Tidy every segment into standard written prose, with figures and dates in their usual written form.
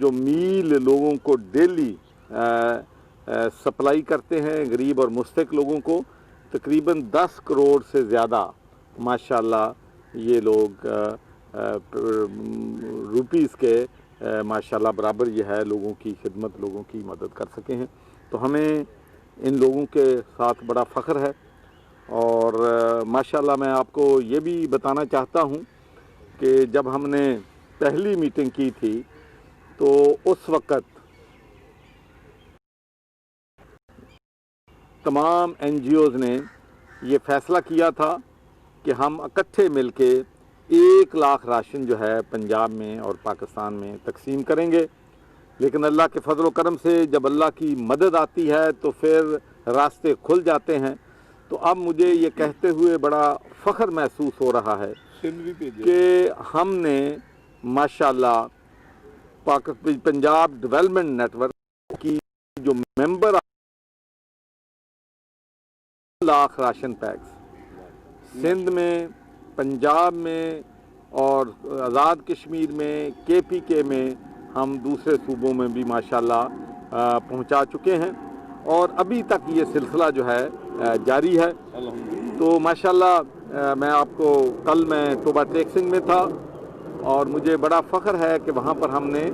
جو میل لوگوں کو ڈیلی سپلائی کرتے ہیں غریب اور مستحق لوگوں کو، تقریباً 10 کروڑ سے زیادہ ماشاءاللہ یہ لوگ روپیز کے ماشاءاللہ برابر یہ ہے لوگوں کی خدمت، لوگوں کی مدد کر سکے ہیں۔ تو ہمیں ان لوگوں کے ساتھ بڑا فخر ہے، اور ماشاءاللہ میں آپ کو یہ بھی بتانا چاہتا ہوں کہ جب ہم نے پہلی میٹنگ کی تھی تو اس وقت تمام این جی اوز نے یہ فیصلہ کیا تھا کہ ہم اکٹھے مل کے 1 لاکھ راشن جو ہے پنجاب میں اور پاکستان میں تقسیم کریں گے، لیکن اللہ کے فضل و کرم سے جب اللہ کی مدد آتی ہے تو پھر راستے کھل جاتے ہیں۔ تو اب مجھے یہ کہتے ہوئے بڑا فخر محسوس ہو رہا ہے کہ ہم نے ماشاءاللہ پنجاب ڈیولپمنٹ نیٹ ورک کی جو ممبر 1 لاکھ راشن پیکس سندھ میں، پنجاب میں اور آزاد کشمیر میں، کے پی کے میں، ہم دوسرے صوبوں میں بھی ماشاءاللہ پہنچا چکے ہیں، اور ابھی تک یہ سلسلہ جو ہے جاری ہے۔ تو ماشاءاللہ میں آپ کو کل میں توبہ ٹیک سنگھ میں تھا، اور مجھے بڑا فخر ہے کہ وہاں پر ہم نے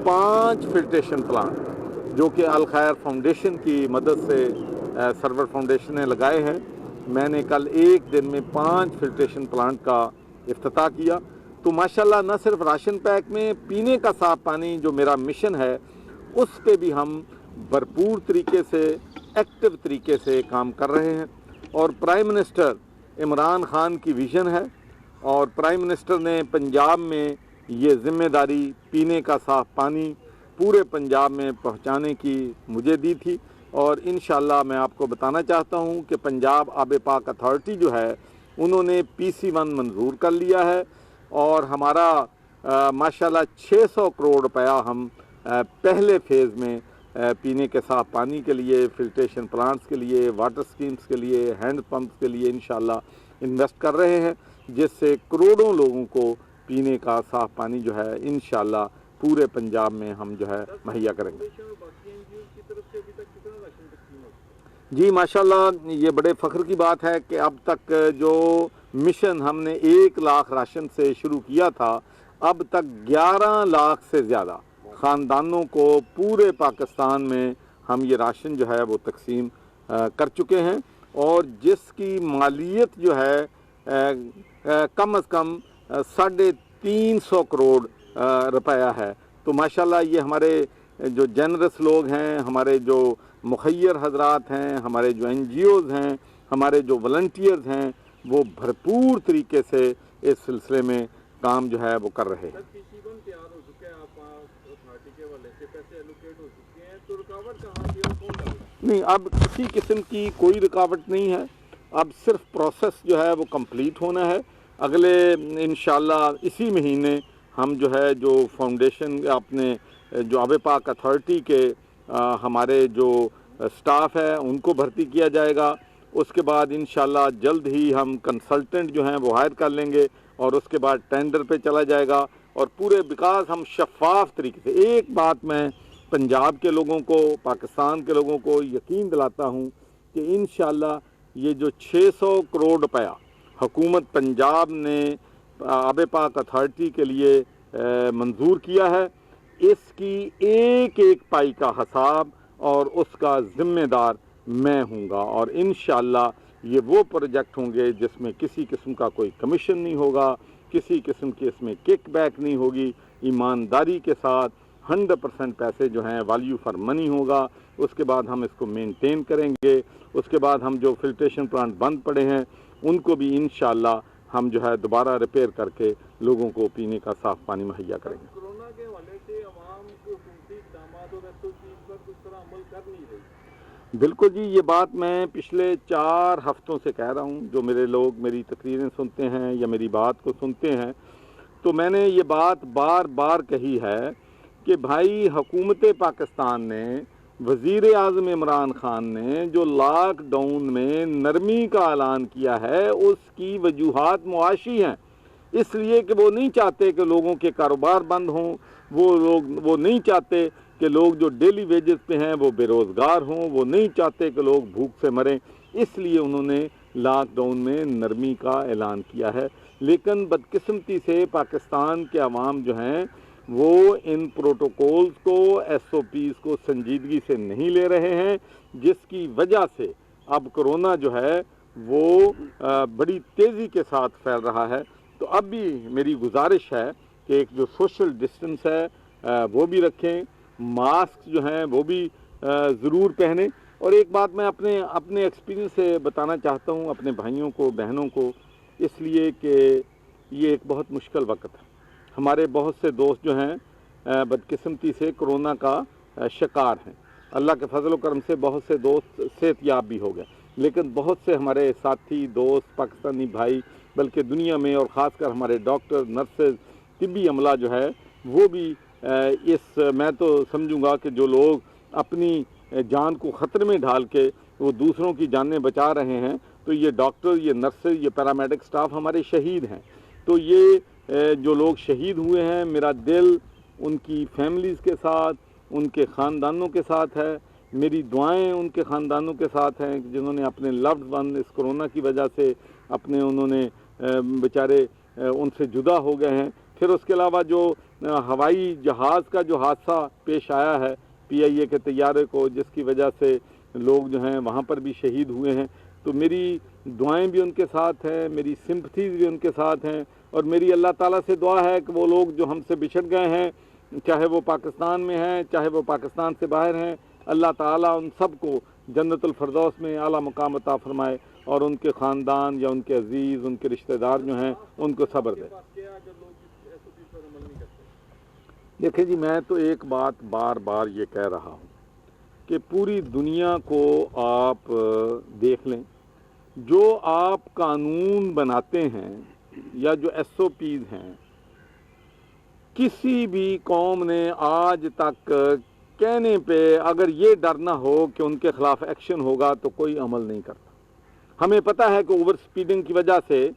5 فلٹریشن پلانٹ جو کہ الخیر فاؤنڈیشن کی مدد سے سرور فاؤنڈیشن نے لگائے ہیں، میں نے کل ایک دن میں 5 فلٹریشن پلانٹ کا افتتاح کیا۔ تو ماشاءاللہ نہ صرف راشن پیک میں پینے کا صاف پانی جو میرا مشن ہے اس پہ بھی ہم بھرپور طریقے سے، ایکٹیو طریقے سے کام کر رہے ہیں، اور پرائم منسٹر عمران خان کی ویژن ہے، اور پرائم منسٹر نے پنجاب میں یہ ذمہ داری پینے کا صاف پانی پورے پنجاب میں پہنچانے کی مجھے دی تھی، اور انشاءاللہ میں آپ کو بتانا چاہتا ہوں کہ پنجاب آب پاک اتھارٹی جو ہے انہوں نے PC1 منظور کر لیا ہے، اور ہمارا ماشاءاللہ 600 کروڑ روپیہ ہم پہلے فیز میں پینے کے صاف پانی کے لیے، فلٹریشن پلانٹس کے لیے، واٹر سکیمز کے لیے، ہینڈ پمپس کے لیے انشاءاللہ انویسٹ کر رہے ہیں، جس سے کروڑوں لوگوں کو پینے کا صاف پانی جو ہے انشاءاللہ پورے پنجاب میں ہم جو ہے مہیا کریں گے۔ جی ماشاءاللہ یہ بڑے فخر کی بات ہے کہ اب تک جو مشن ہم نے 1 لاکھ راشن سے شروع کیا تھا، اب تک 11 لاکھ سے زیادہ خاندانوں کو پورے پاکستان میں ہم یہ راشن جو ہے وہ تقسیم کر چکے ہیں، اور جس کی مالیت جو ہے کم از کم 350 کروڑ روپیہ ہے۔ تو ماشاءاللہ یہ ہمارے جو جنرس لوگ ہیں، ہمارے جو مخیر حضرات ہیں، ہمارے جو این جی اوز ہیں، ہمارے جو والنٹیئرز ہیں، وہ بھرپور طریقے سے اس سلسلے میں کام جو ہے وہ کر رہے ہیں۔ نہیں، اب کسی قسم کی کوئی رکاوٹ نہیں ہے، اب صرف پروسیس جو ہے وہ کمپلیٹ ہونا ہے۔ اگلے انشاءاللہ اسی مہینے ہم جو ہے جو فاؤنڈیشن اپنے جو آب پاک اتھارٹی کے ہمارے جو سٹاف ہے ان کو بھرتی کیا جائے گا، اس کے بعد انشاءاللہ جلد ہی ہم کنسلٹنٹ جو ہیں وہ ہائر کر لیں گے، اور اس کے بعد ٹینڈر پہ چلا جائے گا، اور پورے وکاس ہم شفاف طریقے سے۔ ایک بات میں پنجاب کے لوگوں کو، پاکستان کے لوگوں کو یقین دلاتا ہوں کہ انشاءاللہ یہ جو 600 کروڑ روپیہ حکومت پنجاب نے آب پاک اتھارٹی کے لیے منظور کیا ہے، اس کی ایک ایک پائی کا حساب اور اس کا ذمہ دار میں ہوں گا، اور انشاءاللہ یہ وہ پروجیکٹ ہوں گے جس میں کسی قسم کا کوئی کمیشن نہیں ہوگا، کسی قسم کی اس میں کک بیک نہیں ہوگی، ایمانداری کے ساتھ 100% پیسے جو ہیں ویلیو فار منی ہوگا۔ اس کے بعد ہم اس کو مینٹین کریں گے، اس کے بعد ہم جو فلٹریشن پلانٹ بند پڑے ہیں ان کو بھی انشاءاللہ ہم جو ہے دوبارہ ریپیئر کر کے لوگوں کو پینے کا صاف پانی مہیا کریں گے۔ کورونا کے حوالے سے عوام کو حکومتی اقدامات اور SOPs پر کس طرح عمل کر نہیں رہی؟ بالکل جی، یہ بات میں پچھلے 4 ہفتوں سے کہہ رہا ہوں، جو میرے لوگ میری تقریریں سنتے ہیں یا میری بات کو سنتے ہیں، تو میں نے یہ بات بار بار کہی ہے کہ بھائی حکومت پاکستان نے، وزیر اعظم عمران خان نے جو لاک ڈاؤن میں نرمی کا اعلان کیا ہے اس کی وجوہات معاشی ہیں۔ اس لیے کہ وہ نہیں چاہتے کہ لوگوں کے کاروبار بند ہوں، وہ نہیں چاہتے کہ لوگ جو ڈیلی ویجز پہ ہیں وہ بے روزگار ہوں، وہ نہیں چاہتے کہ لوگ بھوک سے مریں، اس لیے انہوں نے لاک ڈاؤن میں نرمی کا اعلان کیا ہے۔ لیکن بدقسمتی سے پاکستان کے عوام جو ہیں وہ ان پروٹوکولز کو، ایس او پیز کو سنجیدگی سے نہیں لے رہے ہیں، جس کی وجہ سے اب کرونا جو ہے وہ بڑی تیزی کے ساتھ پھیل رہا ہے۔ تو اب بھی میری گزارش ہے کہ ایک جو سوشل ڈسٹنس ہے وہ بھی رکھیں، ماسک جو ہیں وہ بھی ضرور پہنیں۔ اور ایک بات میں اپنے ایکسپیرینس سے بتانا چاہتا ہوں اپنے بھائیوں کو، بہنوں کو، اس لیے کہ یہ ایک بہت مشکل وقت ہے۔ ہمارے بہت سے دوست جو ہیں بدقسمتی سے کرونا کا شکار ہیں۔ اللہ کے فضل و کرم سے بہت سے دوست صحت یاب بھی ہو گئے، لیکن بہت سے ہمارے ساتھی دوست پاکستانی بھائی، بلکہ دنیا میں اور خاص کر ہمارے ڈاکٹر، نرسز، طبی عملہ جو ہے وہ بھی میں تو سمجھوں گا کہ جو لوگ اپنی جان کو خطرے میں ڈال کے وہ دوسروں کی جانیں بچا رہے ہیں، تو یہ ڈاکٹر، یہ نرسز، یہ پیرامیڈک سٹاف ہمارے شہید ہیں۔ تو یہ جو لوگ شہید ہوئے ہیں، میرا دل ان کی فیملیز کے ساتھ، ان کے خاندانوں کے ساتھ ہے، میری دعائیں ان کے خاندانوں کے ساتھ ہیں جنہوں نے اپنے لوڈ ون اس کرونا کی وجہ سے انہوں نے بیچارے ان سے جدا ہو گئے ہیں۔ پھر اس کے علاوہ جو ہوائی جہاز کا جو حادثہ پیش آیا ہے پی آئی اے کے طیارے کو، جس کی وجہ سے لوگ جو ہیں وہاں پر بھی شہید ہوئے ہیں، تو میری دعائیں بھی ان کے ساتھ ہیں، میری سمپتھیز بھی ان کے ساتھ ہیں، اور میری اللہ تعالیٰ سے دعا ہے کہ وہ لوگ جو ہم سے بچھڑ گئے ہیں، چاہے وہ پاکستان میں ہیں چاہے وہ پاکستان سے باہر ہیں، اللہ تعالیٰ ان سب کو جنت الفردوس میں اعلیٰ مقام عطا فرمائے، اور ان کے خاندان یا ان کے عزیز، ان کے رشتہ دار جو ہیں ان کو صبر دے۔ دیکھیں جی، میں تو ایک بات بار بار یہ کہہ رہا ہوں کہ پوری دنیا کو آپ دیکھ لیں، جو آپ قانون بناتے ہیں یا جو ایس او پیز ہیں، کسی بھی قوم نے آج تک کہنے پہ اگر یہ ڈر نہ ہو کہ ان کے خلاف ایکشن ہوگا تو کوئی عمل نہیں کرتا۔ ہمیں پتہ ہے کہ اوور سپیڈنگ کی وجہ سے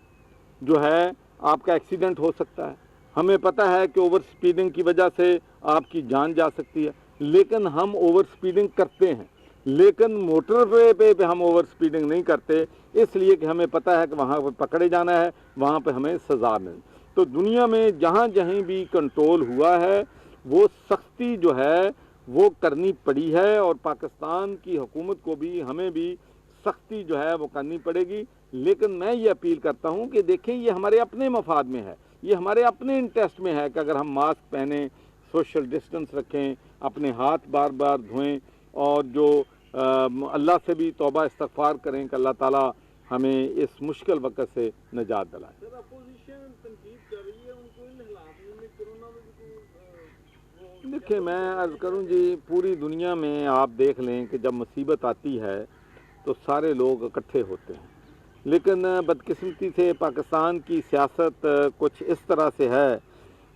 جو ہے آپ کا ایکسیڈنٹ ہو سکتا ہے، ہمیں پتہ ہے کہ اوور سپیڈنگ کی وجہ سے آپ کی جان جا سکتی ہے، لیکن ہم اوور سپیڈنگ کرتے ہیں، لیکن موٹر وے پہ ہم اوور سپیڈنگ نہیں کرتے، اس لیے کہ ہمیں پتہ ہے کہ وہاں پہ پکڑے جانا ہے، وہاں پہ ہمیں سزا ملے۔ تو دنیا میں جہاں جہیں بھی کنٹرول ہوا ہے وہ سختی جو ہے وہ کرنی پڑی ہے، اور پاکستان کی حکومت کو بھی، ہمیں بھی سختی جو ہے وہ کرنی پڑے گی۔ لیکن میں یہ اپیل کرتا ہوں کہ دیکھیں یہ ہمارے اپنے مفاد میں ہے، یہ ہمارے اپنے انٹرسٹ میں ہے کہ اگر ہم ماسک پہنیں، سوشل ڈسٹنس رکھیں، اپنے ہاتھ بار بار دھوئیں، اور جو اللہ سے بھی توبہ استغفار کریں کہ اللہ تعالیٰ ہمیں اس مشکل وقت سے نجات دلائے۔ سر، اپوزیشن تنقید کر رہی ہے ان کو ان حالات میں کرونا میں بھی دیکھیں میں عرض کروں جی، پوری دنیا میں آپ دیکھ لیں کہ جب مصیبت آتی ہے تو سارے لوگ اکٹھے ہوتے ہیں، لیکن بدقسمتی سے پاکستان کی سیاست کچھ اس طرح سے ہے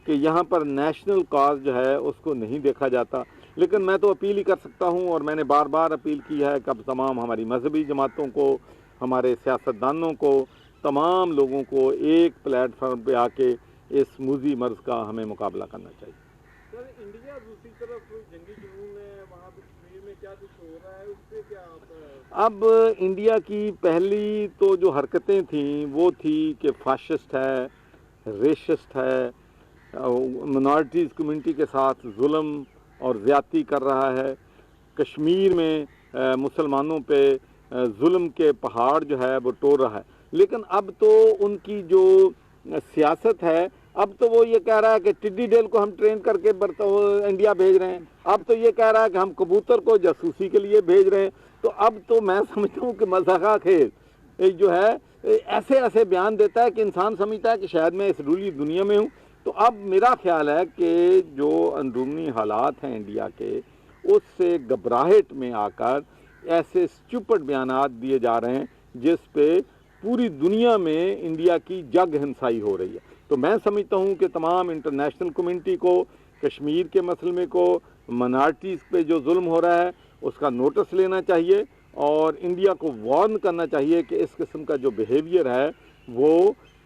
کہ یہاں پر نیشنل کاز جو ہے اس کو نہیں دیکھا جاتا۔ لیکن میں تو اپیل ہی کر سکتا ہوں، اور میں نے بار بار اپیل کی ہے کہ اب تمام ہماری مذہبی جماعتوں کو، ہمارے سیاستدانوں کو، تمام لوگوں کو ایک پلیٹ فارم پہ آ کے اس موذی مرض کا ہمیں مقابلہ کرنا چاہیے۔ سر، انڈیا دوسری طرف جنگی جنون ہے، وہاں پہ کشمیر میں کیا کچھ ہو رہا ہے، اس پہ کیا آپ اب انڈیا کی پہلی تو جو حرکتیں تھیں وہ تھی کہ فاشسٹ ہے، ریشسٹ ہے، منارٹیز کمیونٹی کے ساتھ ظلم اور زیادتی کر رہا ہے، کشمیر میں مسلمانوں پہ ظلم کے پہاڑ جو ہے وہ توڑ رہا ہے۔ لیکن اب تو ان کی جو سیاست ہے، اب تو وہ یہ کہہ رہا ہے کہ ٹڈی ڈیل کو ہم ٹرین کر کے انڈیا بھیج رہے ہیں، اب تو یہ کہہ رہا ہے کہ ہم کبوتر کو جاسوسی کے لیے بھیج رہے ہیں۔ تو اب تو میں سمجھتا ہوں کہ مضحکہ خیز جو ہے ایسے بیان دیتا ہے کہ انسان سمجھتا ہے کہ شاید میں اس رولی دنیا میں ہوں۔ تو اب میرا خیال ہے کہ جو اندرونی حالات ہیں انڈیا کے، اس سے گھبراہٹ میں آ کر ایسے اسٹوپڈ بیانات دیے جا رہے ہیں جس پہ پوری دنیا میں انڈیا کی جگ ہنسائی ہو رہی ہے۔ تو میں سمجھتا ہوں کہ تمام انٹرنیشنل کمیونٹی کو کشمیر کے مسئلے کو، منارٹیز پہ جو ظلم ہو رہا ہے اس کا نوٹس لینا چاہیے، اور انڈیا کو وارن کرنا چاہیے کہ اس قسم کا جو بیہیویئر ہے وہ